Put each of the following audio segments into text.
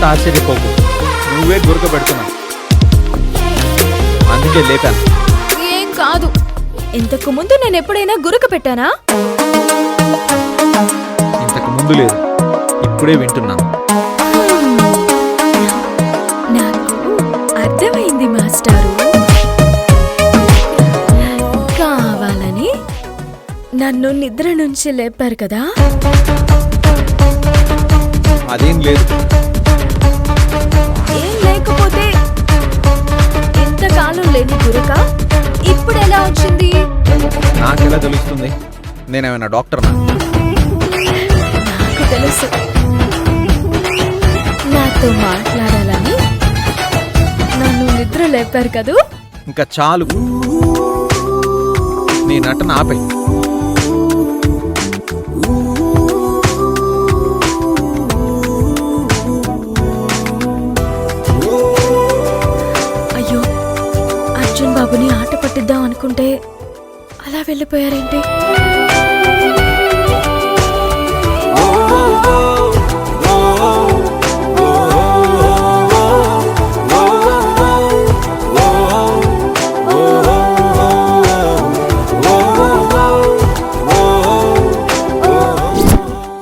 తర్వాత ఆశ్చర్యపోకు, నువ్వే గురక పెడుతున్నావు, అందుకే లేపాను. ఏం కాదు, ఇంతకు ముందు నేను ఎప్పుడైనా గురక పెట్టానా? ఇంతకు ముందు లేదు, ఇప్పుడే వింటున్నాను. నాకు అర్థమైంది మాస్టారు. కావాలని నన్ను నిద్ర నుంచి లేపారు కదా? అదేం లేదు. ఏం లేకపోతే ఇంతకాలం లేని గురక ఇప్పుడు ఎలా వచ్చింది? నాకెలా తెలుస్తుంది? నేనేమైనా డాక్టర్నా? నాకు తెలుసు. నాతో మాట్లాడాలని నన్ను నిద్ర లేపారు కదూ? ఇంకా చాలు, నీ నటన ఆపే. అయ్యో, అర్జున్ బాబుని ఆట పట్టిద్దాం అనుకుంటే అలా వెళ్ళిపోయారేంటి?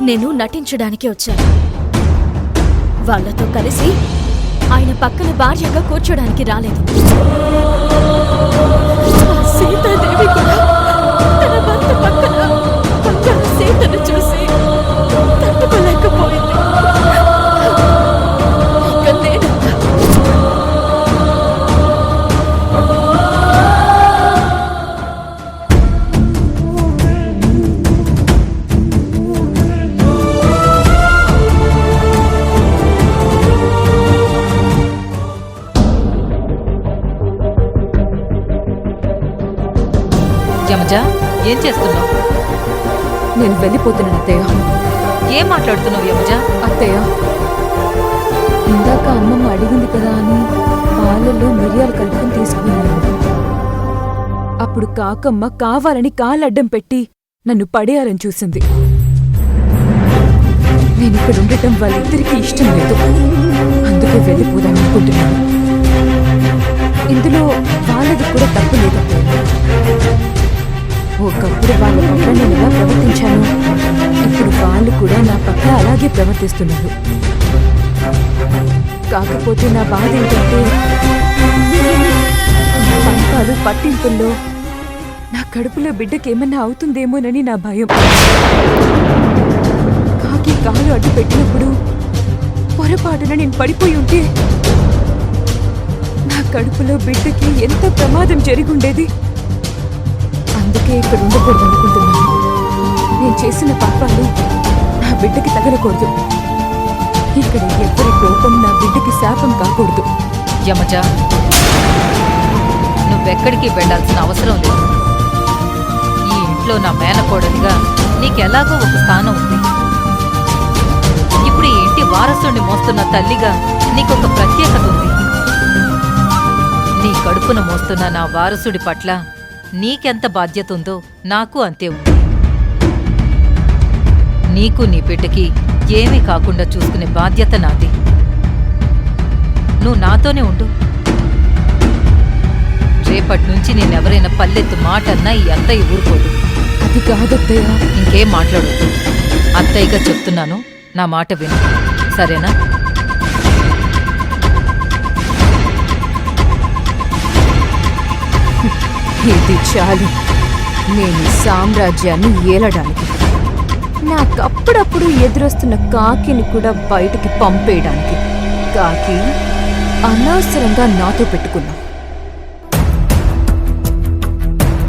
నేను నటించడానికి వచ్చాను. వాళ్లతో కలిసి ఆయన పక్కన భార్యగా కూర్చోడానికి రాలేదు. సీతాదేవి కూడా తన భర్త పక్కన సీతను చూసి తట్టుకోలేకపోయింది. ఇక నేనంతా యమజ, ఏం చేస్తున్నావు? నేను వెళ్ళిపోతున్నాను అత్తయ్య. ఏం మాట్లాడుతున్నావు యమజ? అత్తయ్య, ఇందాక అమ్మమ్మ అడిగింది కదా అని పాలల్లో మిరియాలు కలుపుకొని తీసుకున్నాను. అప్పుడు కాకమ్మ కావాలని కాలడ్డం పెట్టి నన్ను పడేయాలని చూసింది. నేను ఇక్కడ ఉండటం వాళ్ళిద్దరికీ ఇష్టం లేదు, అందుకే వెళ్ళిపోదాం అనుకుంటున్నాను. ఇందులో వాళ్ళది కూడా తప్పు లేదు. ఒకప్పుడు వాళ్ళ పట్ల నేను ఎలా ప్రవర్తించాను, ఇప్పుడు వాళ్ళు కూడా నా పట్ల అలాగే ప్రవర్తిస్తున్నారు. కాకపోతే నా బాధ ఏంటంటే పంపాలు పట్టింపుల్లో నా కడుపులో బిడ్డకేమన్నా అవుతుందేమోనని నా భయం. కాకి కాలు అడ్డు పెట్టినప్పుడు పొరపాటున నేను పడిపోయి ఉంటే నా కడుపులో బిడ్డకి ఎంత ప్రమాదం జరిగుండేది. అందుకే ఇక్కడ ఉండకూడదు అనుకుంటున్నాను. నేను చేసిన పాపాలు నా బిడ్డకి తగలకూడదు. ఇక్కడ ఎవరి కోపం నా బిడ్డకి శాపం కాకూడదు. యమజ, నువ్వెక్కడికి వెళ్లాల్సిన అవసరం లేదు. ఈ ఇంట్లో నా మేనకోడలిగా నీకెలాగో ఒక స్థానం ఉంది. ఇప్పుడు ఈ ఇంటి వారసుని మోస్తున్న తల్లిగా నీకొక ప్రత్యేకత ఉంది. నీ కడుపున మోస్తున్న నా వారసుడి పట్ల నీకెంత బాధ్యత ఉందో నాకు అంతే ఉంది. నీకు నీ బిడ్డకి ఏమీ కాకుండా చూసుకునే బాధ్యత నాది. నువ్వు నాతోనే ఉండు. రేపటి నుంచి నేనెవరైనా పల్లెత్తు మాట అన్నా ఈ అత్తయ్య ఊరుకోదు. అది కాదత్తయ్య. ఇంకేం మాట్లాడొద్దు. అత్తయ్యగా చెప్తున్నాను, నా మాట విను, సరేనా? ఇది చాలు నేను సామ్రాజ్యాన్ని ఏలడానికి. నాకప్పుడప్పుడు ఎదురొస్తున్న కాకిని కూడా బయటికి పంపేయడానికి. కాకి అనవసరంగా నాతో పెట్టుకున్నా.